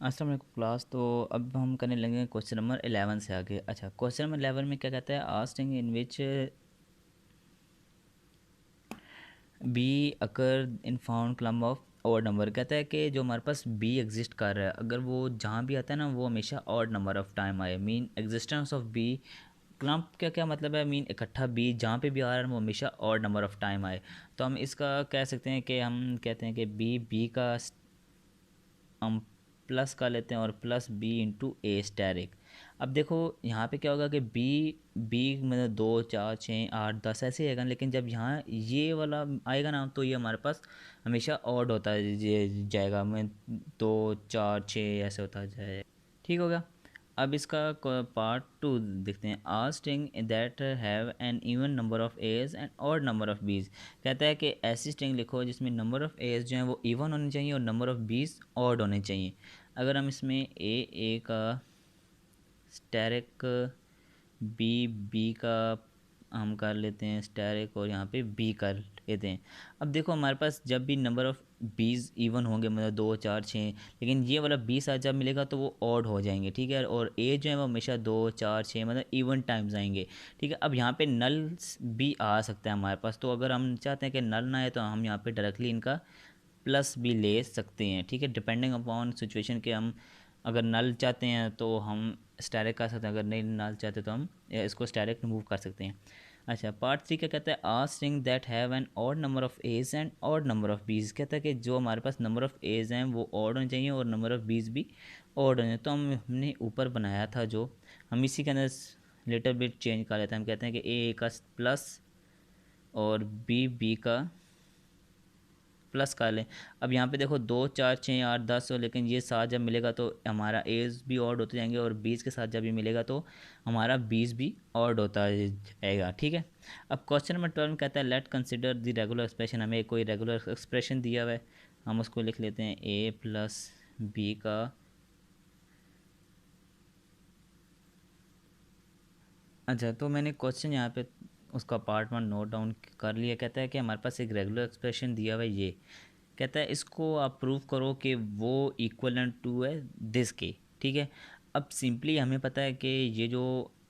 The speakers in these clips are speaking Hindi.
अस्सलाम वालेकुम क्लास। तो अब हम करने लगे क्वेश्चन नंबर 11 से आगे। अच्छा, क्वेश्चन नंबर 11 में क्या कहता है? Asking in which be occur in found क्लम of odd number. कहता है कि जो हमारे पास बी एग्जिस्ट कर रहा है, अगर वो जहाँ भी आता है ना, वो हमेशा ऑड नंबर ऑफ टाइम आए। Mean existence of B clump का क्या मतलब है? मीन इकट्ठा बी जहाँ पे भी आ रहा है वो हमेशा ऑड नंबर ऑफ टाइम आए। तो हम इसका कह सकते हैं कि हम कहते हैं कि बी का हम प्लस का लेते हैं और प्लस बी इंटू ए स्टैरिक। अब देखो यहाँ पे क्या होगा कि बी बी मतलब 2 4 6 8 10 ऐसे आएगा, लेकिन जब यहाँ ये वाला आएगा ना तो ये हमारे पास हमेशा ऑड होता है जाएगा। मैं 2 4 6 ऐसे होता जाए। ठीक हो गया। अब इसका पार्ट टू देखते हैं। A string that have an even number of A's and odd number of B's. कहता है कि ऐसी स्ट्रिंग लिखो जिसमें नंबर ऑफ एज जो है वो इवन होने चाहिए और नंबर ऑफ बीज ऑड होने चाहिए। अगर हम इसमें ए का स्टैरिक, बी बी का हम कर लेते हैं स्टैरिक, और यहाँ पे बी कर लेते हैं। अब देखो हमारे पास जब भी नंबर ऑफ़ बीस इवन होंगे, मतलब 2 4 6, लेकिन ये वाला 20 आज जब मिलेगा तो वो ऑड हो जाएंगे। ठीक है, और ए जो है वो हमेशा 2 4 6 मतलब इवन टाइम्स आएंगे। ठीक है, अब यहाँ पे नल भी आ सकता है हमारे पास, तो अगर हम चाहते हैं कि नल ना आए तो हम यहाँ पे डायरेक्टली इनका प्लस भी ले सकते हैं। ठीक है, डिपेंडिंग अपॉन सिचुएशन के हम अगर नल चाहते हैं तो हम स्टैरिक कर सकते हैं, अगर नहीं नल चाहते तो हम इसको स्टैरिक रिमूव कर सकते हैं। अच्छा, पार्ट थ्री क्या कहता है? A string that have an odd number of A's and odd number of B's. कहता है कि जो हमारे पास नंबर ऑफ एज हैं वो ऑड होने चाहिए और नंबर ऑफ बीज भी ऑड होने चाहिए। तो हमने ऊपर बनाया था जो, हम इसी के अंदर लिटिल बिट चेंज कर लेते हैं। हम कहते हैं कि ए का प्लस और बी का प्लस कर लें। अब यहाँ पे देखो 2 4 6 8 10 हो, लेकिन ये साथ जब मिलेगा तो हमारा एज भी ऑड होते जाएंगे और 20 के साथ जब भी मिलेगा तो हमारा 20 भी ऑड होता जाएगा। ठीक है, अब क्वेश्चन नंबर 12 कहता है late consider the regular expression. हमें कोई रेगुलर एक्सप्रेशन दिया हुआ है, हम उसको लिख लेते हैं ए प्लस बी का। अच्छा, तो मैंने क्वेश्चन यहाँ पे उसका पार्ट वन नोट डाउन कर लिया। कहता है कि हमारे पास एक रेगुलर एक्सप्रेशन दिया हुआ है, ये कहता है इसको आप प्रूव करो कि वो इक्वलेंट टू है दिस के। ठीक है, अब सिंपली हमें पता है कि ये जो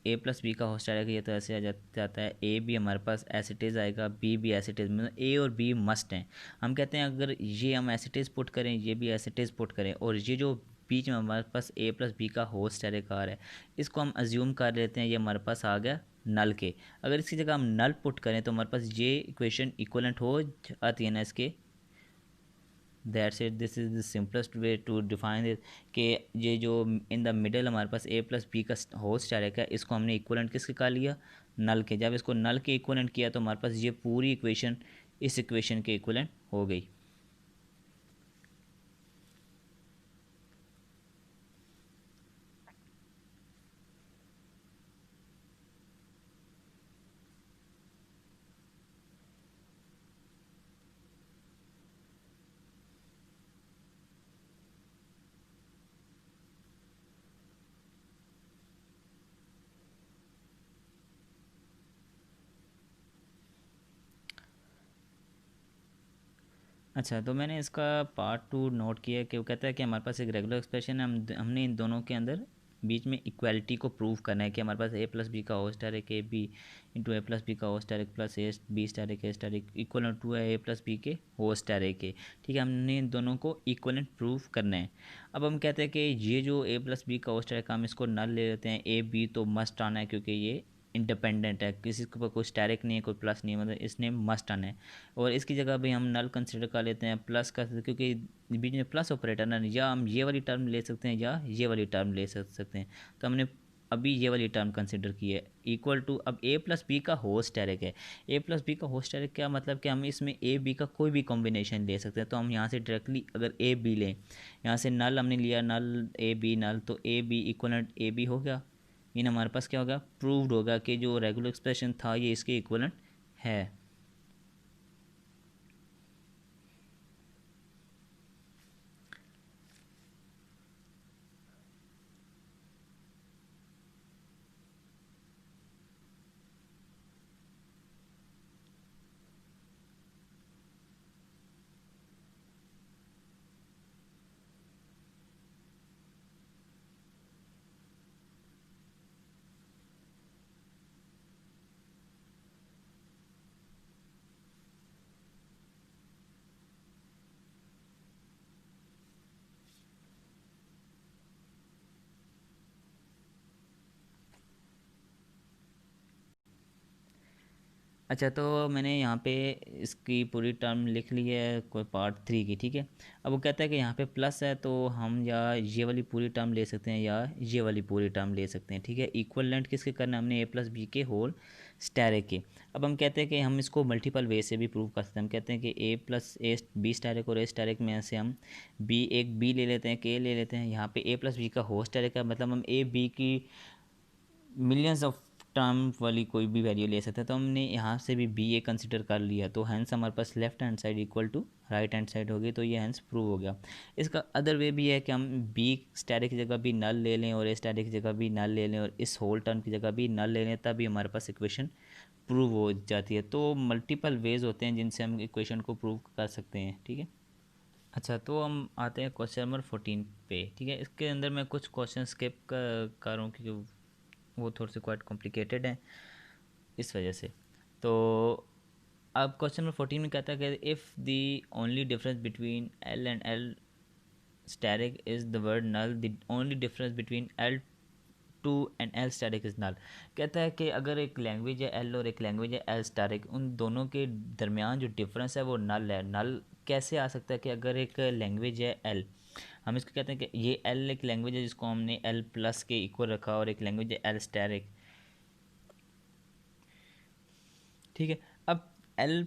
ए प्लस बी का होस्ट आएगा ये तो ऐसे जाता है। ए भी हमारे पास एसिटेज आएगा, बी भी एसिटेज, मतलब ए और बी मस्ट हैं। हम कहते हैं अगर ये हम एसिटेज पुट करें, ये भी एसिटेज पुट करें, और ये जो बीच में हमारे पास ए प्लस बी का होस्ट कार है, इसको हम अज्यूम कर लेते हैं ये हमारे पास आ गया नल के। अगर इसकी जगह हम नल पुट करें तो हमारे पास ये इक्वेशन इक्वलेंट हो जाती है ना इसके। That's it, this is the simplest way to define this. कि ये जो इन द मिडल हमारे पास ए प्लस बी का होस्ट डायरेक्ट है, इसको हमने इक्वलेंट किसके कर लिया? नल के। जब इसको नल के इक्वलेंट किया तो हमारे पास ये पूरी इक्वेशन इस इक्वेशन के इक्वलेंट हो गई। अच्छा, तो मैंने इसका पार्ट टू नोट किया कि वो कहता है कि हमारे पास एक रेगुलर एक्सप्रेशन है, हमने इन दोनों के अंदर बीच में इक्वालिटी को प्रूव करना है कि हमारे पास ए प्लस बी का होस्ट है A B into A plus B का होस्ट है plus A B star A star equal to है ए प्लस बी के होस्ट है के। ठीक है, हमने इन दोनों को इक्वलेंट प्रूव करना है। अब हम कहते हैं कि ये जो ए प्लस बी का होस्ट है हम इसको नल ले लेते हैं। ए बी तो मस्ट आना है क्योंकि ये इंडिपेंडेंट है, किसी के ऊपर कोई स्टैरिक नहीं है, कोई प्लस नहीं है, मतलब इसने मस्ट आना है। और इसकी जगह भी हम नल कंसिडर कर लेते हैं, प्लस कर सकते हैं क्योंकि बीच में प्लस ऑपरेटर ना, या हम ये वाली टर्म ले सकते हैं या ये वाली टर्म ले सकते हैं। तो हमने अभी ये वाली टर्म कंसिडर की है इक्वल टू। अब ए प्लस बी का होस्ट डायरेक्ट है। ए प्लस बी का होस्ट डायरेक्ट क्या मतलब कि हम इसमें ए बी का कोई भी कॉम्बिनेशन ले सकते हैं। तो हम यहाँ से डायरेक्टली अगर ए बी लें, यहाँ से नल हमने लिया, नल ए बी नल, तो A B equivalent A B हो गया। इन हमारे पास क्या होगा? प्रूव्ड होगा कि जो रेगुलर एक्सप्रेशन था ये इसके इक्वलेंट है। अच्छा, तो मैंने यहाँ पे इसकी पूरी टर्म लिख ली है कोई पार्ट 3 की, ठीक है। अब वो कहता है कि यहाँ पे प्लस है तो हम या ये वाली पूरी टर्म ले सकते हैं या ये वाली पूरी टर्म ले सकते हैं, ठीक है। इक्वल लेंथ किसके करना है हमने, ए प्लस बी के होल स्टैरिक के। अब हम कहते हैं कि हम इसको मल्टीपल वे से भी प्रूव कर सकते हैं। हम कहते हैं कि ए प्लस ए बी स्टैरिक और ए स्टैरिक में से हम बी ले लेते हैं, के ले लेते हैं। यहाँ पे ए प्लस बी का होल स्टैरिक है, मतलब हम ए बी की मिलियंस ऑफ टर्म वाली कोई भी वैल्यू ले सकते हैं। तो हमने यहाँ से भी बी ए कंसिडर कर लिया, तो हैंस हमारे पास left hand side equal to right hand side होगी, तो ये हैंस प्रूव हो गया। इसका अदर वे भी है कि हम बी स्टैटिक की जगह भी नल ले लें और ए स्टैटिक की जगह भी नल ले लें और इस होल टर्म की जगह भी नल ले लें, तभी हमारे पास इक्वेशन प्रूव हो जाती है। तो मल्टीपल वेज होते हैं जिनसे हम इक्वेशन को प्रूव कर सकते हैं, ठीक है। अच्छा, तो हम आते हैं क्वेश्चन नंबर 14 पे, ठीक है। इसके अंदर मैं कुछ क्वेश्चन स्किप कर रहा हूँ क्योंकि वो थोड़े से क्वाइट कॉम्प्लिकेटेड हैं, इस वजह से। तो अब क्वेश्चन नंबर 14 में कहता है कि if the only difference between L and L static is the word null, the only difference between L two and L static is null. कहता है कि अगर एक लैंग्वेज है एल और एक लैंग्वेज है एल स्टैटिक, उन दोनों के दरमियान जो डिफरेंस है वो नल है। नल कैसे आ सकता है कि अगर एक लैंग्वेज है एल, हम इसको कहते हैं कि ये एल एक लैंग्वेज है जिसको हमने एल प्लस के इक्वल रखा, और एक लैंग्वेज है एल स्टैटिक, ठीक है। अब एल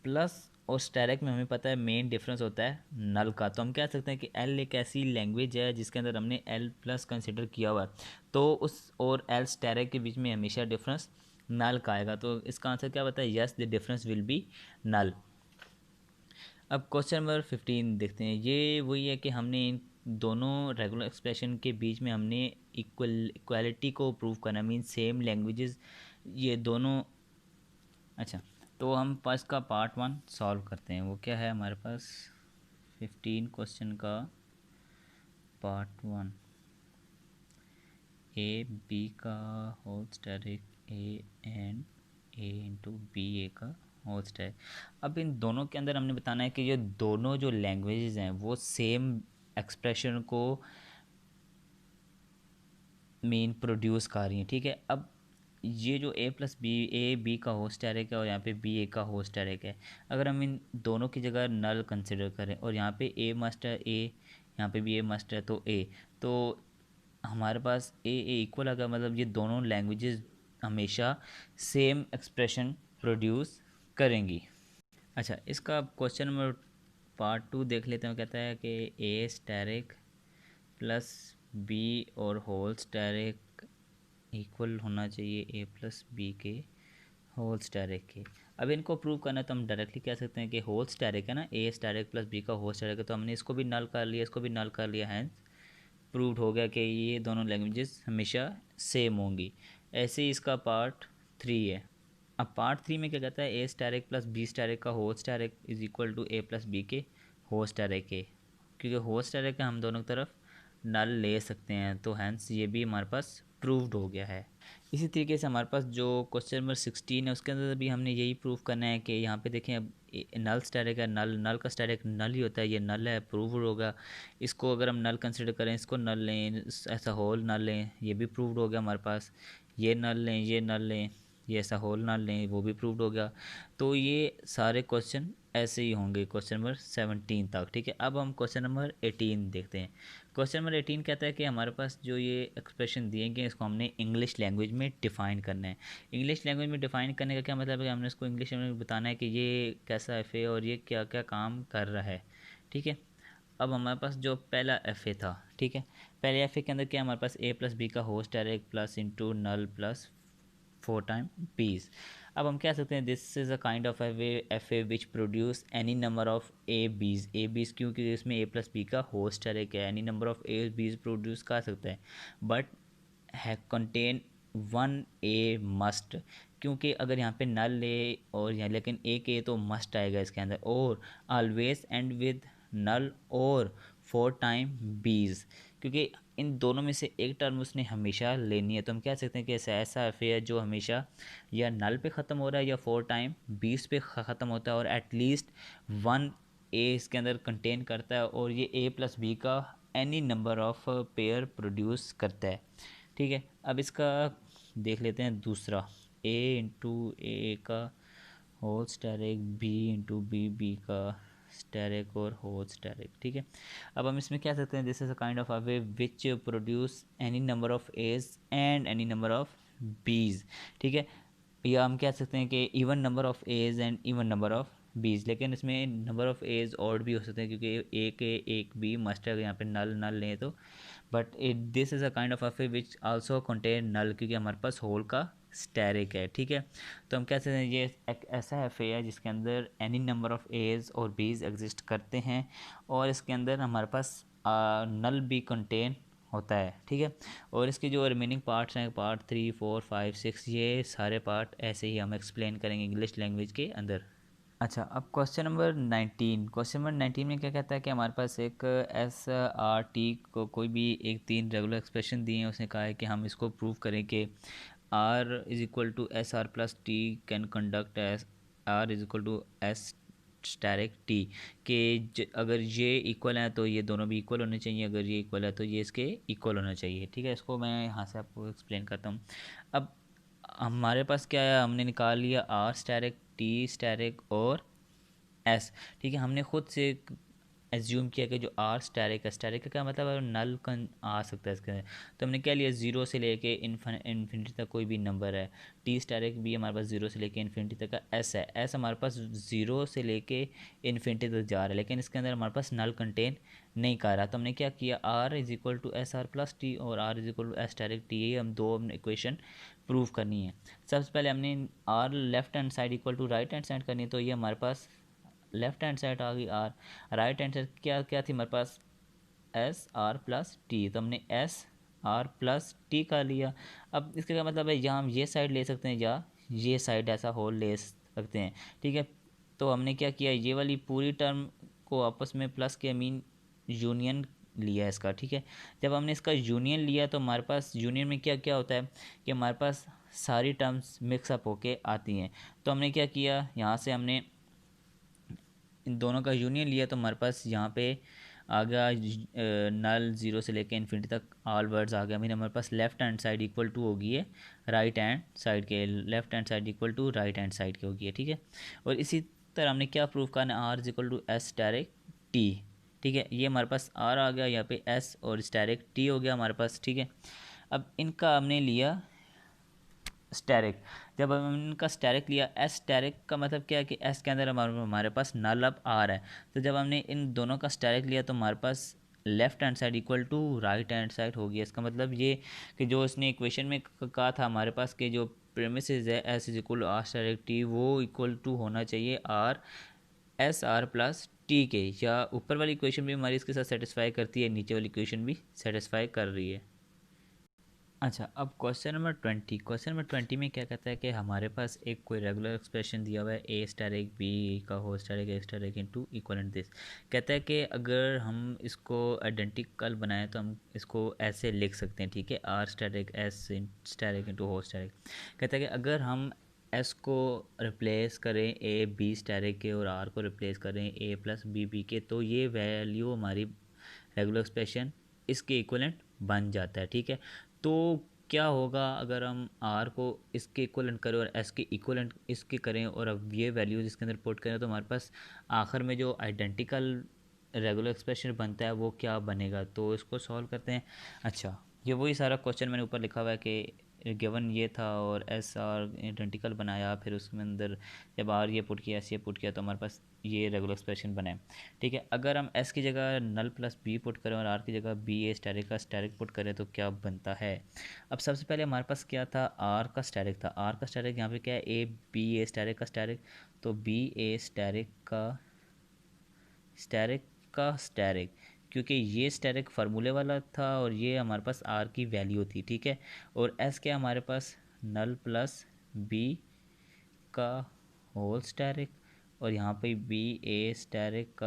प्लस और स्टैरिक में हमें पता है मेन डिफरेंस होता है नल का, तो हम कह सकते हैं कि एल एक ऐसी लैंग्वेज है जिसके अंदर हमने एल प्लस कंसिडर किया हुआ है, तो उस और एल स्टैरिक के बीच में हमेशा डिफरेंस नल का आएगा। तो इसका आंसर क्या बता है, yes the difference will be null. अब क्वेश्चन नंबर 15 देखते हैं। ये वही है कि हमने इन दोनों रेगुलर एक्सप्रेशन के बीच में हमने इक्वालिटी को प्रूव करना, मीन सेम लैंग्वेजेस ये दोनों। अच्छा, तो हम फर्स्ट का पार्ट 1 सॉल्व करते हैं। वो क्या है हमारे पास, 15 क्वेश्चन का पार्ट 1, ए बी का whole static A and A into B A का होल स्टैटिक। अब इन दोनों के अंदर हमने बताना है कि ये दोनों जो लैंग्वेजेस हैं वो सेम एक्सप्रेशन को मीन प्रोड्यूस कर रही हैं, ठीक है। अब ये जो ए प्लस बी, ए बी का होस्ट स्टैटिक है और यहाँ पे बी ए का होस्ट स्टैटिक है, अगर हम इन दोनों की जगह नल कंसिडर करें और यहाँ पे ए मस्ट है ए, यहाँ पे भी ए मस्ट है तो ए, तो हमारे पास ए इक्वल आ गया, मतलब ये दोनों लैंग्वेजेस हमेशा सेम एक्सप्रेशन प्रोड्यूस करेंगी। अच्छा, इसका क्वेश्चन नंबर पार्ट 2 देख लेते हैं। कहता है कि ए स्टैटिक प्लस बी और होल स्टैटिक इक्वल होना चाहिए ए प्लस बी के होल स्टैटिक के। अब इनको प्रूव करना है तो हम डायरेक्टली कह सकते हैं कि होल स्टैटिक है ना, ए स्टैटिक प्लस बी का होल स्टैटिक है, तो हमने इसको भी नल कर लिया, इसको भी नल कर लिया, हैंस प्रूव्ड हो गया कि ये दोनों लैंग्वेजेस हमेशा सेम होंगी। ऐसे ही इसका पार्ट 3 है। अब पार्ट 3 में क्या कहता है, A static plus B static का whole static is equal to A plus B के होल स्टैटिक के, क्योंकि होल स्टैटिक का हम दोनों तरफ नल ले सकते हैं, तो हैंस ये भी हमारे पास प्रूव्ड हो गया है। इसी तरीके से हमारे पास जो क्वेश्चन नंबर 16 है उसके अंदर भी हमने यही प्रूव करना है कि यहाँ पे देखें, अब नल स्टैटिक है, नल नल का स्टैटिक नल ही होता है, ये नल है, प्रूव्ड होगा। इसको अगर हम नल कंसिडर करें, इसको नल लें, ऐसा होल नल लें, ये भी प्रूव्ड हो गया हमारे पास। ये नल लें, ये नल लें, ये ऐसा होल नल लें, वो भी प्रूव्ड हो गया। तो ये सारे क्वेश्चन ऐसे ही होंगे क्वेश्चन नंबर 17 तक, ठीक है। अब हम क्वेश्चन नंबर 18 देखते हैं। क्वेश्चन नंबर 18 कहता है कि हमारे पास जो ये एक्सप्रेशन दिए गए इसको हमने इंग्लिश लैंग्वेज में डिफ़ाइन करना है। इंग्लिश लैंग्वेज में डिफ़ाइन करने का क्या मतलब है कि हमने इसको इंग्लिश में बताना है कि ये कैसा एफ है और ये क्या क्या काम कर रहा है, ठीक है। अब हमारे पास जो पहला एफ ए था, ठीक है, पहले एफ ए के अंदर क्या हमारे पास ए प्लस बी का host direct plus into null plus 4 time B's. अब हम कह सकते हैं this is a kind of F A which produce any number of A B's क्योंकि इसमें ए प्लस बी का होस्ट है, क्या एनी नंबर ऑफ ए बीज प्रोड्यूस कर सकता है, बट है कंटेन वन ए मस्ट, क्योंकि अगर यहाँ पे नल ले और यहाँ लेकिन एक ए तो मस्ट आएगा इसके अंदर, और ऑलवेज एंड विद नल और 4 टाइम बीज, क्योंकि इन दोनों में से एक टर्म उसने हमेशा लेनी है। तो हम कह सकते हैं कि ऐसा ऐसा अफेयर जो हमेशा या नल पे ख़त्म हो रहा है या 4 टाइम बीस पे ख़त्म होता है और एटलीस्ट वन ए इसके अंदर कंटेन करता है, और ये ए प्लस बी का any number of pair produce करता है, ठीक है। अब इसका देख लेते हैं दूसरा, ए इंटू ए का whole asterisk, B into B, B का स्टेरिक और होल स्टेरिक, ठीक है। अब हम इसमें क्या सकते हैं, this is a kind of a way which produce any number of A's and any number of B's, ठीक है। या हम कह सकते हैं कि even number of A's and even number of B's, लेकिन इसमें नंबर ऑफ एज और भी हो सकते हैं क्योंकि एक ए एक बी मस्ट है, अगर यहाँ पे नल नल लें तो। But it this is a kind of F A which also contain null, क्योंकि हमारे पास होल का स्टेरिक है, ठीक है। तो हम कह सकते हैं ये एक ऐसा एफे है जिसके अंदर एनी नंबर ऑफ एज और बीज एग्जिस्ट करते हैं, और इसके अंदर हमारे पास नल भी कंटेन होता है, ठीक है। और इसके जो रिमेनिंग पार्ट्स हैं, पार्ट 3, 4, 5, 6, ये सारे पार्ट ऐसे ही हम एक्सप्लेन करेंगे इंग्लिश लैंग्वेज के अंदर। अच्छा, अब क्वेश्चन नंबर 19 में क्या कहता है कि हमारे पास एक एस आर टी को कोई भी एक 3 रेगुलर एक्सप्रेशन दिए हैं, उसने कहा है कि हम इसको प्रूव करें कि R is equal to S R plus T can conduct S R is equal to S asterisk T, कि अगर ये इक्वल है तो ये दोनों भी इक्वल होने चाहिए, अगर ये इक्वल है तो ये इसके इक्वल होना चाहिए, ठीक है। इसको मैं यहाँ से आपको एक्सप्लेन करता हूँ। अब हमारे पास क्या है, हमने निकाल लिया आर स्टैरिक, टी स्टैरिक और एस, ठीक है। हमने खुद से एज्यूम किया कि जो आर स्टैरिक है, स्टैरिक का क्या मतलब है, नल कन आ सकता है इसके अंदर। तो हमने क्या लिया, ज़ीरो से लेके इन्फिनिटी तक कोई भी नंबर है। टी स्टैरिक भी हमारे पास ज़ीरो से लेके इन्फिनिटी तक का एस है, एस हमारे पास ज़ीरो से लेके इन्फिनिटी तक जा रहा है, लेकिन इसके अंदर हमारे पास नल कंटेन नहीं कर रहा। तो हमने क्या किया, R is equal to S R plus T और R is equal to S asterisk T, ये हम दो इक्वेशन प्रूव करनी है। सबसे पहले हमने R left hand side equal to right hand side करनी है, तो ये हमारे पास लेफ्ट हैंड साइड आ गई आर, राइट हैंड साइड क्या क्या थी हमारे पास, एस आर प्लस टी, तो हमने एस आर प्लस टी का लिया। अब इसका क्या मतलब है, या हम ये साइड ले सकते हैं या ये साइड ऐसा होल ले सकते हैं, ठीक है। तो हमने क्या किया, ये वाली पूरी टर्म को आपस में प्लस के मीन यूनियन लिया इसका, ठीक है। जब हमने इसका यूनियन लिया तो हमारे पास यूनियन में क्या क्या होता है कि हमारे पास सारी टर्म्स मिक्सअप होके आती हैं। तो हमने क्या किया, यहाँ से हमने इन दोनों का यूनियन लिया तो हमारे पास यहाँ पे आ गया नल ज़ीरो से लेकर इन्फिनिटी तक ऑल वर्ड्स आ गया। मीन हमारे पास left hand side equal to होगी है राइट हैंड साइड के, left hand side equal to right hand side की होगी है, ठीक है। और इसी तरह हमने क्या प्रूव करना, R is equal to S asterisk T, ठीक है। ये हमारे पास आर आ गया, यहाँ पे एस और स्टैरिक टी हो गया हमारे पास, ठीक है। अब इनका हमने लिया स्टैरिक, जब हमने इनका स्टैरिक लिया, एस स्टैरिक का मतलब क्या है कि एस के अंदर हमारे पास नल अब आ रहा है। तो जब हमने इन दोनों का स्टैरिक लिया तो हमारे पास left hand side equal to right hand side हो गया। इसका मतलब ये कि जो इसने इक्वेशन में कहा था हमारे पास के जो प्रेमिसेस है S is equal R asterisk T, वो इक्वल टू होना चाहिए R S R plus T के, या ऊपर वाली इक्वेशन भी हमारी इसके साथ सेटिस्फाई करती है, नीचे वाली इक्वेशन भी सेटिस्फाई कर रही है। अच्छा, अब क्वेश्चन नंबर 20 में क्या कहता है कि हमारे पास एक कोई रेगुलर एक्सप्रेशन दिया हुआ है ए स्टार एक बी का होल स्टार एक स्टार एक इंटू इक्वलेंट दिस। कहता है कि अगर हम इसको आइडेंटिकल बनाएं तो हम इसको ऐसे लिख सकते हैं, ठीक है, आर स्टार एक एस स्टार एक इंटू होल स्टार एक। कहता है कि अगर हम एस को रिप्लेस करें ए बी स्टार के और आर को रिप्लेस करें ए प्लस बी बी के, तो ये वैल्यू हमारी रेगुलर एक्सप्रेशन इसके इक्वलेंट बन जाता है, ठीक है। तो क्या होगा अगर हम आर को इसके इक्वलेंट करें और एस के इक्वलेंट इसके करें और अब ये वैल्यूज़ इसके अंदर पुट करें, तो हमारे पास आखिर में जो आइडेंटिकल रेगुलर एक्सप्रेशन बनता है वो क्या बनेगा, तो इसको सॉल्व करते हैं। अच्छा, ये वही सारा क्वेश्चन मैंने ऊपर लिखा हुआ है कि गिवन ये था और एस आर आइडेंटिकल बनाया, फिर उसके अंदर जब आर ये पुट किया एस ये पुट किया तो हमारे पास ये रेगुलर एक्सप्रेशन बने, ठीक है। अगर हम एस की जगह नल प्लस बी पुट करें और आर की जगह बी ए स्टैरिक का स्टैरिक पुट करें तो क्या बनता है। अब सबसे पहले हमारे पास क्या था, आर का स्टैरिक था, आर का स्टैरिक यहाँ पे क्या है, ए बी ए स्टैरिक का स्टैरिक, तो बी ए स्टैरिक, क्योंकि ये स्टैरिक फार्मूले वाला था और ये हमारे पास आर की वैल्यू थी, ठीक है। और एस क्या हमारे पास नल प्लस बी का होल स्टैरिक, और यहाँ पे बी ए स्टैरिक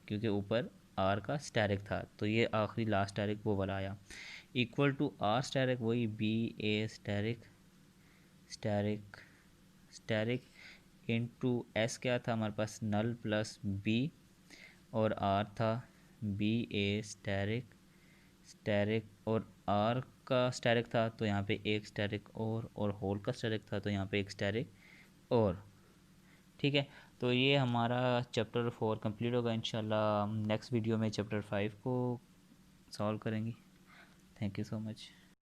क्योंकि ऊपर आर का स्टैरिक था, तो ये आखिरी लास्ट स्टैरिक वो वाला आया, इक्वल टू आर स्टैरिक वही बी ए स्टैरिक स्टैरिक इनटू एस क्या था हमारे पास नल प्लस बी और आर था बी ए स्टेरिक और आर का स्टेरिक था तो यहाँ पे एक स्टेरिक और होल का स्टेरिक था तो यहाँ पे एक स्टेरिक और। ठीक है, तो ये हमारा चैप्टर 4 कंप्लीट होगा इंशाल्लाह। नेक्स्ट वीडियो में चैप्टर 5 को सॉल्व करेंगे। Thank you so much.